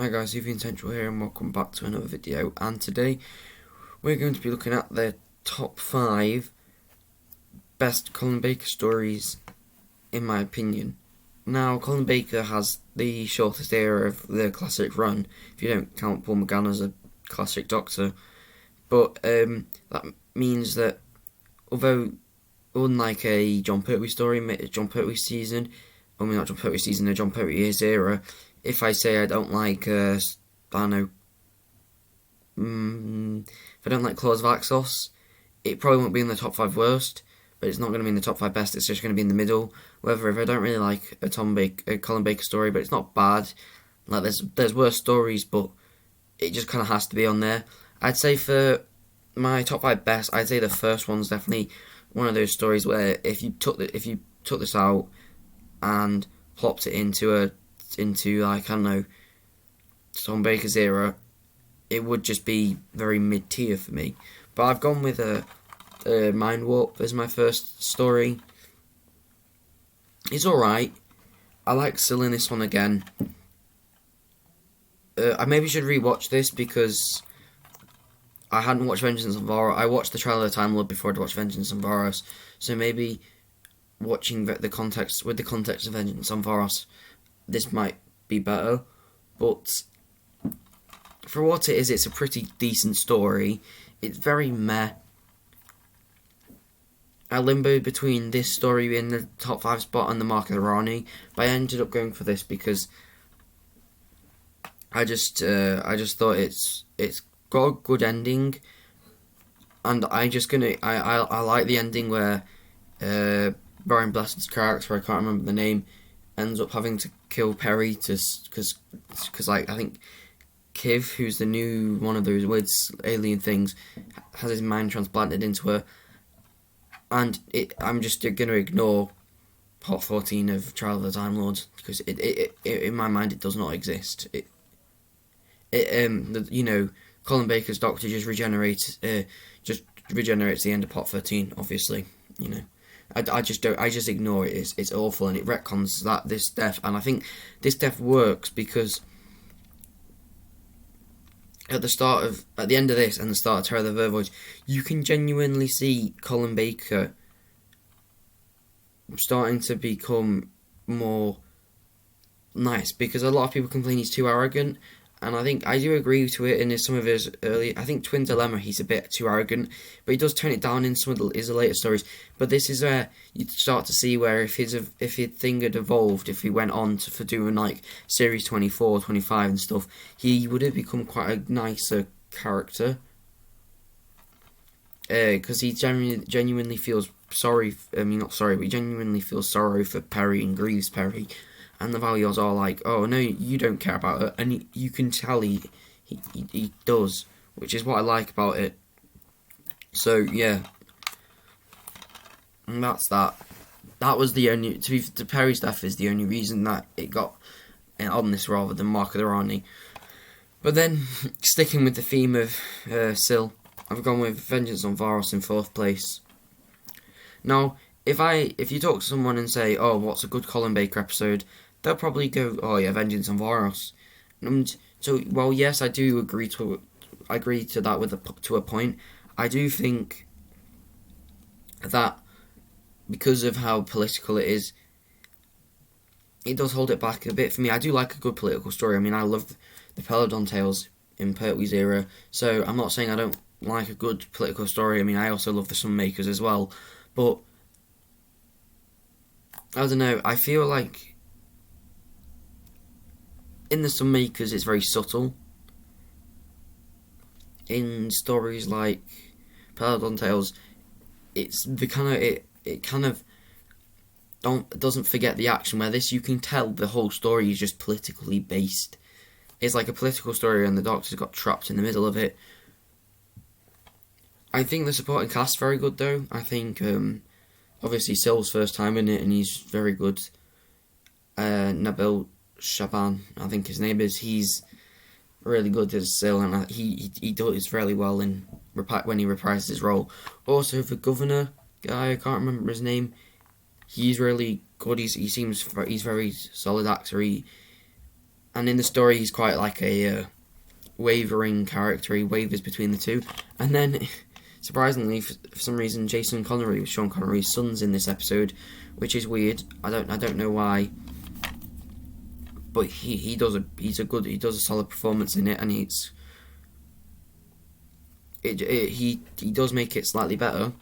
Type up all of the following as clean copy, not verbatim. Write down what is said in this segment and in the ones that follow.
Hi guys, Evian Central here and welcome back to another video, and today we're going to be looking at the top 5 best Colin Baker stories in my opinion. Now, Colin Baker has the shortest era of the classic run, if you don't count Paul McGann as a classic Doctor, but that means that although unlike a John Pertwee story, John Pertwee season, not John Pertwee season, a John Pertwee years era, if I say I don't like, I don't know, if I don't like Claws of Axos, it probably won't be in the top 5 worst, but it's not going to be in the top 5 best, it's just going to be in the middle. Whether if I don't really like a Colin Baker story, but it's not bad, like there's worse stories, but it just kind of has to be on there. I'd say for my top 5 best, I'd say the first one's definitely one of those stories where if you took this out and plopped it into like, I don't know, Tom Baker's era, it would just be very mid-tier for me. But I've gone with a Mind Warp as my first story. It's alright. I like Syl in this one again. I maybe should rewatch this because I hadn't watched Vengeance on Varus. I watched the Trial of the Time Lord before I'd watched Vengeance on Varus. So maybe watching the context of Vengeance on Varus, this might be better, but for what it is, it's a pretty decent story. It's very meh. I limboed between this story being the top 5 spot and the Mark of the Rani, but I ended up going for this because I just thought it's got a good ending, and I like the ending where Brian Blessed's character, I can't remember the name, ends up having to kill Perry because like I think Kiv, who's the new one of those weird alien things, has his mind transplanted into her, and I'm just gonna ignore part 14 of Trial of the Time Lord because it in my mind it does not exist. Colin Baker's Doctor just regenerates the end of part 13. Obviously, I just ignore it. It's awful, and it retcons this death, and I think this death works because at the end of this and the start of Terror of the Vervoid, you can genuinely see Colin Baker starting to become more nice, because a lot of people complain he's too arrogant, and I think I do agree to it in some of his early. I think Twin Dilemma, he's a bit too arrogant, but he does tone it down in some of his later stories. But this is where you start to see where if his thing had evolved, if he went on for doing like series 24, 25 and stuff, he would have become quite a nicer character. Because he genuinely feels sorry. Not sorry, but he genuinely feels sorrow for Perry and grieves Perry. And the Valios are like, oh no, you don't care about it, and you can tell he does, which is what I like about it. So yeah, and that's that. That was the only to Perry's death is the only reason that it got on this rather than Mark of the Rani. But then sticking with the theme of Syl, I've gone with Vengeance on Varus in 4th place. Now, if you talk to someone and say, oh, what's a good Colin Baker episode, they'll probably go, oh yeah, Vengeance on Varus. And so, well, yes, I do agree to that to a point. I do think that because of how political it is, it does hold it back a bit for me. I do like a good political story. I mean, I love the Peladon tales in Pertwee's era, so I'm not saying I don't like a good political story. I mean, I also love the Sunmakers as well, but I don't know, I feel like in the Sunmakers it's very subtle. In stories like Peladon Tales, it's the kind of doesn't forget the action, where this you can tell the whole story is just politically based. It's like a political story and the Doctor's got trapped in the middle of it. I think the supporting cast's very good though. I think obviously Syl's first time in it and he's very good. Nabil Shaban, I think his name is, he's really good as Syl, and he does really well when he reprises his role. Also the Governor guy, I can't remember his name, he's really good. He's very solid actor. and in the story he's quite like a wavering character. He wavers between the two, and then surprisingly, for some reason, Jason Connery, Sean Connery's son's in this episode, which is weird. I don't know why, but he does a solid performance in it, and he does make it slightly better.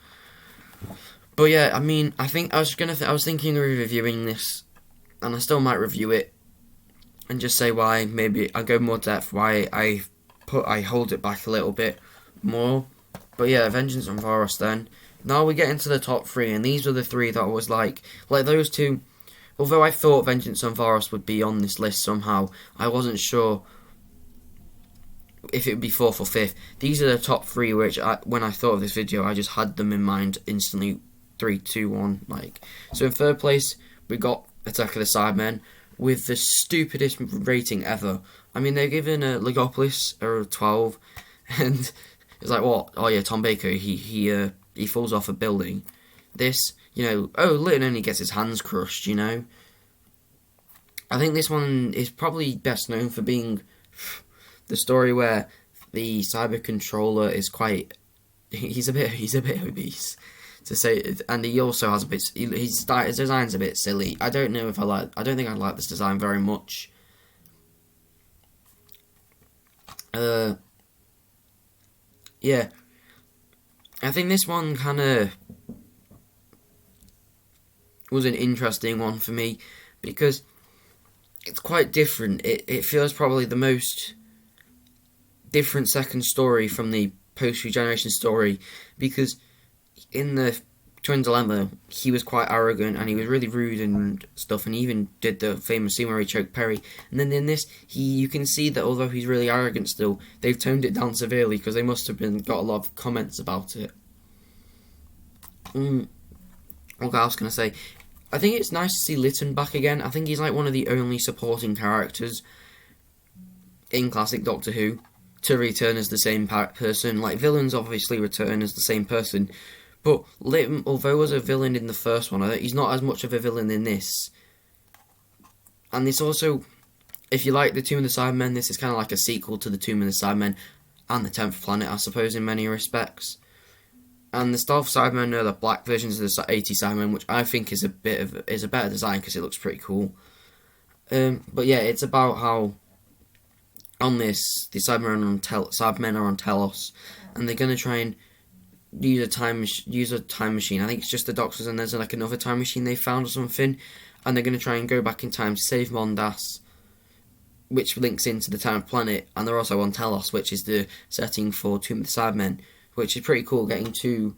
But yeah, I mean, I think I was thinking of reviewing this, and I still might review it, and just say why. Maybe I'll go more depth why I hold it back a little bit more. But yeah, Vengeance on Varus then. Now we get into the top 3, and these are the 3 that I was like those 2. Although I thought Vengeance on Varus would be on this list somehow, I wasn't sure if it would be 4th or 5th. These are the top 3 which, when I thought of this video, I just had them in mind instantly. 3, 2, 1. So in 3rd place, we got Attack of the Cybermen with the stupidest rating ever. I mean, they're given Legopolis a 12, and it's like, what? Oh yeah, Tom Baker, he falls off a building. This, Lytton only gets his hands crushed, I think this one is probably best known for being the story where the cyber controller is he's a bit obese, to say, and he also has his design's a bit silly. I don't think I like this design very much. Yeah, I think this one kind of was an interesting one for me because it's quite different. It feels probably the most different second story from the post-regeneration story, because in the Twin Dilemma he was quite arrogant and he was really rude and stuff, and he even did the famous scene where he choked Perry. And then in this, you can see that although he's really arrogant still, they've toned it down severely because they must have got a lot of comments about it. What else can I say? I think it's nice to see Lytton back again. I think he's like one of the only supporting characters in classic Doctor Who to return as the same person. Like, villains obviously return as the same person, but Lytton, although was a villain in the first one, he's not as much of a villain in this. And this also, if you like the Tomb of the Cybermen, this is kind of like a sequel to the Tomb of the Cybermen and the 10th Planet, I suppose, in many respects. And the Stealth Cybermen are the black versions of the 80 Cybermen, which I think is a better design because it looks pretty cool. But yeah, it's about how on this the Cybermen are on Telos, and they're gonna try and use a time machine. I think it's just the Doctors, and there's like another time machine they found or something, and they're gonna try and go back in time to save Mondas, which links into the 10th Planet, and they're also on Telos, which is the setting for Tomb of the Cybermen, which is pretty cool getting to.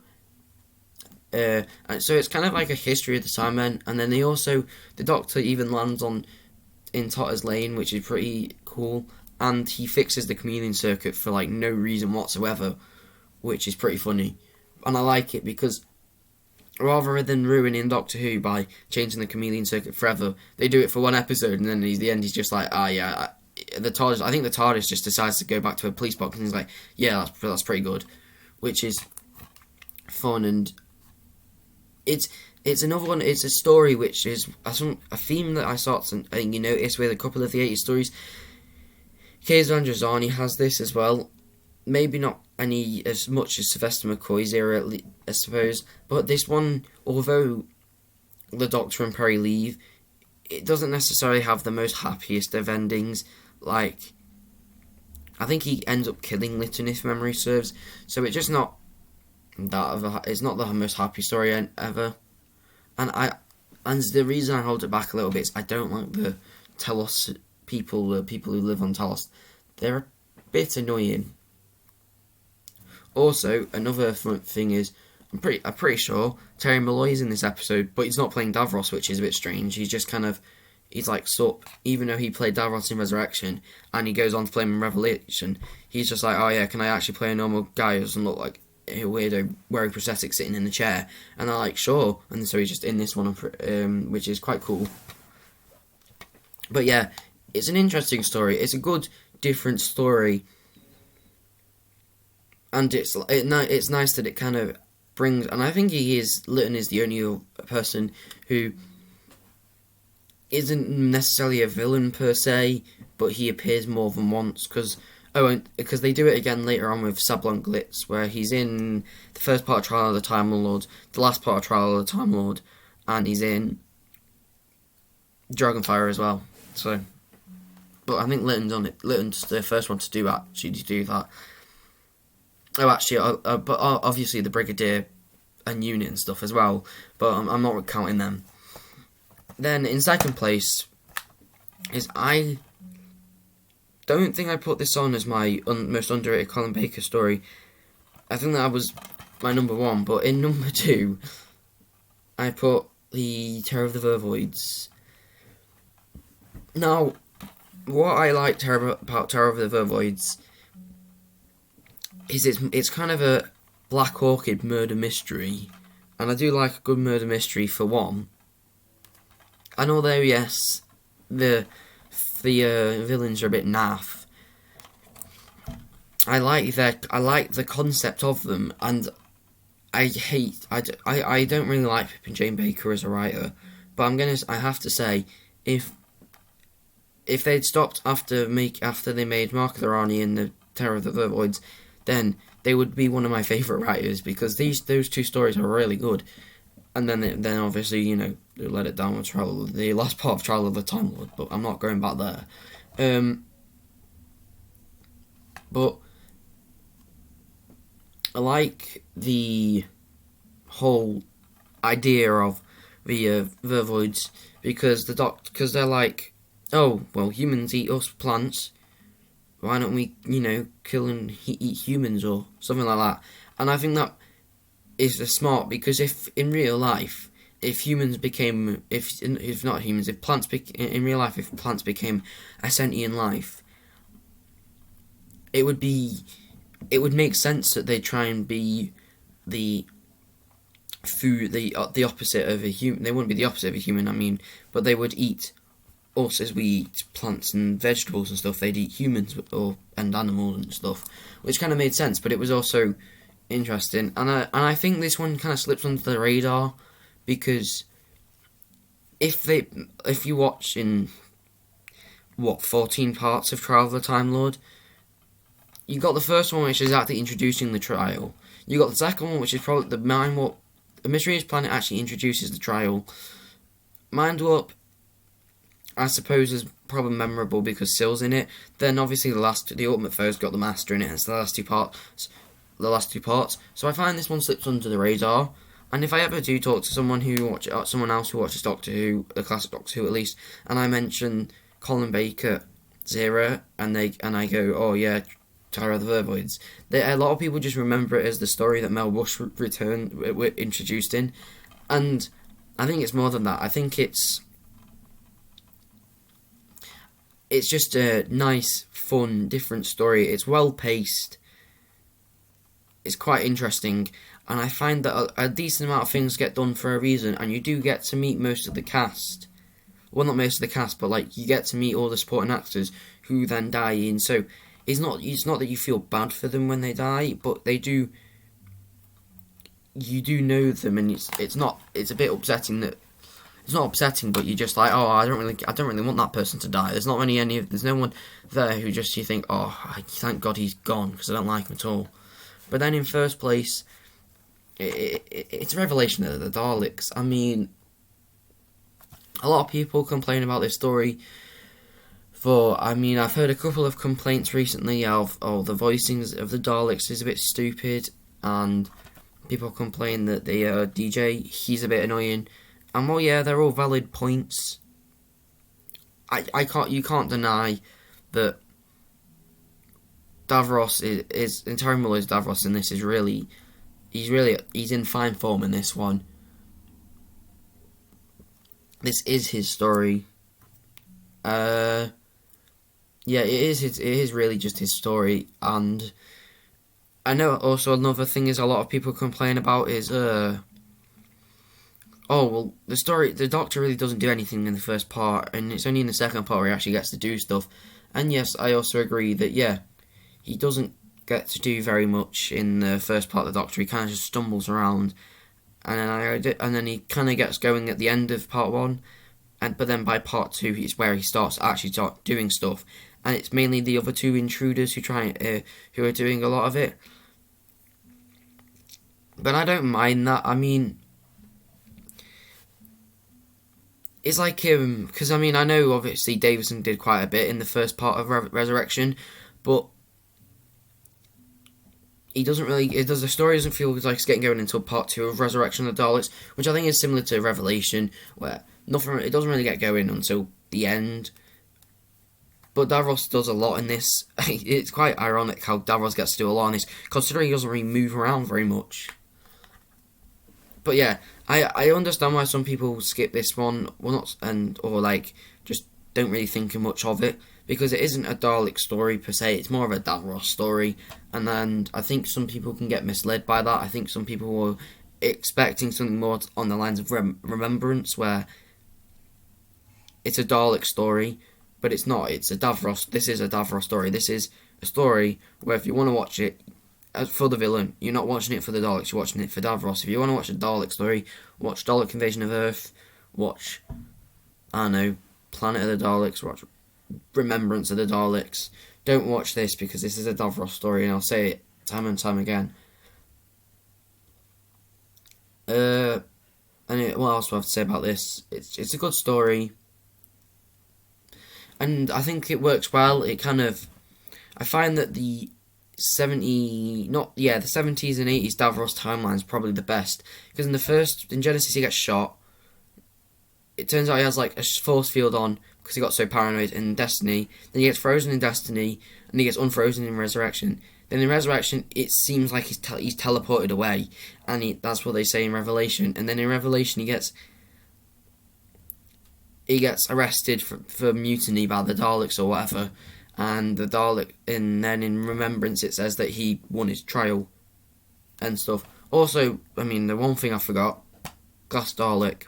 And so it's kind of like a history of the Cybermen, and then the Doctor even lands in Totter's Lane, which is pretty cool, and he fixes the communion circuit for like no reason whatsoever, which is pretty funny, and I like it because rather than ruining Doctor Who by changing the chameleon circuit forever, they do it for one episode, and then at the end he's just like, the TARDIS. I think the TARDIS just decides to go back to a police box, and he's like, yeah, that's pretty good, which is fun. And it's another one. It's a story which is a theme that I start to notice with a couple of the 80s stories. Kaiser Androzani has this as well. Maybe not as much as Sylvester McCoy's era, I suppose. But this one, although the Doctor and Perry leave, it doesn't necessarily have the most happiest of endings. Like, I think he ends up killing Lytton, if memory serves. So it's just not it's not the most happy story ever. And the reason I hold it back a little bit is I don't like the Telos people, the people who live on Telos. They're a bit annoying. Also, another thing is, I'm pretty sure Terry Malloy's in this episode, but he's not playing Davros, which is a bit strange. He's just he's like Sup, even though he played Davros in Resurrection, and he goes on to play him in Revelation. He's just like, oh yeah, can I actually play a normal guy who doesn't look like a weirdo wearing prosthetics sitting in the chair? And they're like, sure. And so he's just in this one, which is quite cool. But yeah, it's an interesting story. It's a good, different story. And it's nice that it kind of brings, and I think Lytton is the only person who isn't necessarily a villain per se, but he appears more than once because they do it again later on with Sablon Glitz, where he's in the first part of Trial of the Time Lord, the last part of Trial of the Time Lord, and he's in Dragonfire as well. So, but I think Litton's the first one to do that. Oh, actually, but obviously the Brigadier and unit and stuff as well, but I'm not counting them. Then in second place is I don't think I put this on as my most underrated Colin Baker story. I think that was my number one, but in number two, I put the Terror of the Vervoids. Now, what I like about Terror of the Vervoids is it's kind of a Black Orchid murder mystery, and I do like a good murder mystery for one. And although yes, the villains are a bit naff, I like the concept of them, and I don't really like Pippin Jane Baker as a writer, but I have to say, if they'd stopped after they made Mark of the Rani and the Terror of the Vervoids, then they would be one of my favourite writers, because those two stories are really good. And then obviously, they let it down with the last part of Trial of the Time Lord, but I'm not going back there. But I like the whole idea of the Vervoids, because they're like, oh, well, humans eat us plants, why don't we, kill and eat humans or something like that? And I think that is smart, because if in real life, if plants became a sentient life, it would make sense that they try and be the food, the opposite of a human. They wouldn't be the opposite of a human, but they would eat us as we eat plants and vegetables and stuff. They'd eat humans and animals and stuff, which kind of made sense, but it was also interesting. And I think this one kind of slips under the radar, because if you watch in 14 parts of Trial of the Time Lord, you got the first one, which is actually introducing the trial. You got the second one, which is probably the Mysterious Planet actually introduces the trial. Mind Warp, I suppose, is probably memorable because Syl's in it. Then obviously the Ultimate Foe's got the Master in it, and it's the last two parts. So I find this one slips under the radar. And if I ever do talk to someone else who watches Doctor Who, the classic Doctor Who at least, and I mention Colin Baker Zero, and I go, oh yeah, Terror of the Vervoids, a lot of people just remember it as the story that Mel Rush introduced in, and I think it's more than that. I think it's just a nice, fun, different story. It's well paced. It's quite interesting, and I find that a decent amount of things get done for a reason, and you do get to meet most of the cast. Well, not most of the cast, but you get to meet all the supporting actors who then die in. So it's not that you feel bad for them when they die, but they do. You do know them, and it's a bit upsetting that. It's not upsetting, but you're just like, oh, I don't really want that person to die. There's there's no one there who just you think, oh, thank God he's gone, because I don't like him at all. But then in first place, it's a revelation of the Daleks. A lot of people complain about this story. I've heard a couple of complaints recently of, the voicings of the Daleks is a bit stupid, and people complain that the DJ, he's a bit annoying. And well, yeah, they're all valid points. You can't deny that Davros is Terry Muller's Davros in this is really, he's in fine form in this one. This is his story. Yeah, it is really just his story. And I know also another thing is a lot of people complain about is the Doctor really doesn't do anything in the first part, and it's only in the second part where he actually gets to do stuff. And yes, I also agree that, yeah, he doesn't get to do very much in the first part of the Doctor. He kind of just stumbles around, and then he kind of gets going at the end of part one, but then by part two, it's where he starts doing stuff. and it's mainly the other two intruders who are doing a lot of it. But I don't mind that. I mean, it's like because I mean I know obviously Davison did quite a bit in the first part of Resurrection, but he doesn't really. The story doesn't feel like it's getting going until part 2 of Resurrection of the Daleks, which I think is similar to Revelation, where it doesn't really get going until the end. But Davros does a lot in this. It's quite ironic how Davros gets to do a lot in this, considering he doesn't really move around very much. But yeah, I understand why some people skip this one, or just don't really think much of it, because it isn't a Dalek story per se. It's more of a Davros story, and I think some people can get misled by that. I think some people were expecting something more on the lines of Remembrance, where it's a Dalek story, but it's not. It's a Davros. This is a Davros story. This is a story where if you want to watch it for the villain, you're not watching it for the Daleks, you're watching it for Davros. If you want to watch a Dalek story, watch Dalek Invasion of Earth, watch, I don't know, Planet of the Daleks, watch Remembrance of the Daleks. Don't watch this because this is a Davros story, and I'll say it time and time again. What else do I have to say about this? It's a good story, and I think it works well. I find that the 70s and 80s Davros timeline is probably the best, because in Genesis he gets shot. It turns out he has like a force field on because he got so paranoid in Destiny. Then he gets frozen in Destiny, and he gets unfrozen in Resurrection. Then in Resurrection, it seems like he's teleported away, and that's what they say in Revelation. And then in Revelation, he gets arrested for mutiny by the Daleks or whatever. And then in Remembrance, it says that he won his trial and stuff. Also, I mean, the one thing I forgot, Glass Dalek.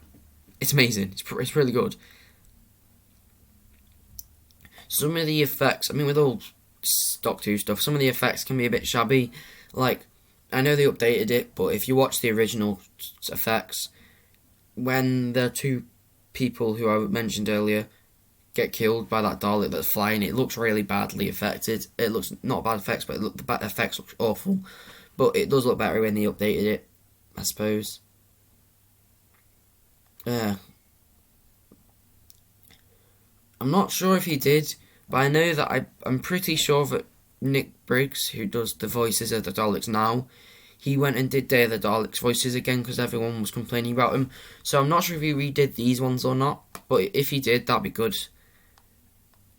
It's amazing. It's really good. Some of the effects, I mean, with all Doctor Who stuff, some of the effects can be a bit shabby. Like, I know they updated it, but if you watch the original effects, when the two people who I mentioned earlier get killed by that Dalek that's flying, it looks really badly affected. It looks not bad effects, but the effects look awful. But it does look better when they updated it, I suppose. Yeah. I'm not sure if he did, but I know that I'm pretty sure that Nick Briggs, who does the voices of the Daleks now, he went and did Day of the Daleks voices again because everyone was complaining about him. So I'm not sure if he redid these ones or not, but if he did, that'd be good.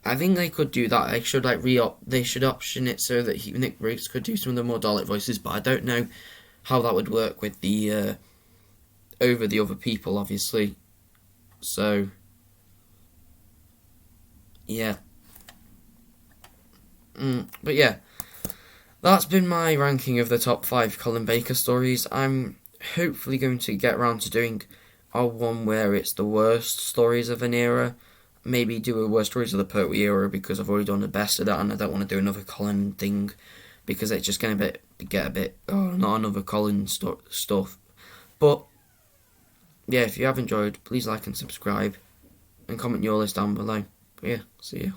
I think they could do that. They should option it so that Nick Briggs could do some of the more Dalek voices, but I don't know how that would work with the over the other people, obviously. So yeah. But yeah, that's been my ranking of the top 5 Colin Baker stories. I'm hopefully going to get around to doing a one where it's the worst stories of an era. Maybe do a worst stories of the Pertwee era, because I've already done the best of that, and I don't want to do another Colin thing because it's just going to get a bit not another Colin stuff. But yeah, if you have enjoyed, please like and subscribe and comment your list down below. But yeah, see you.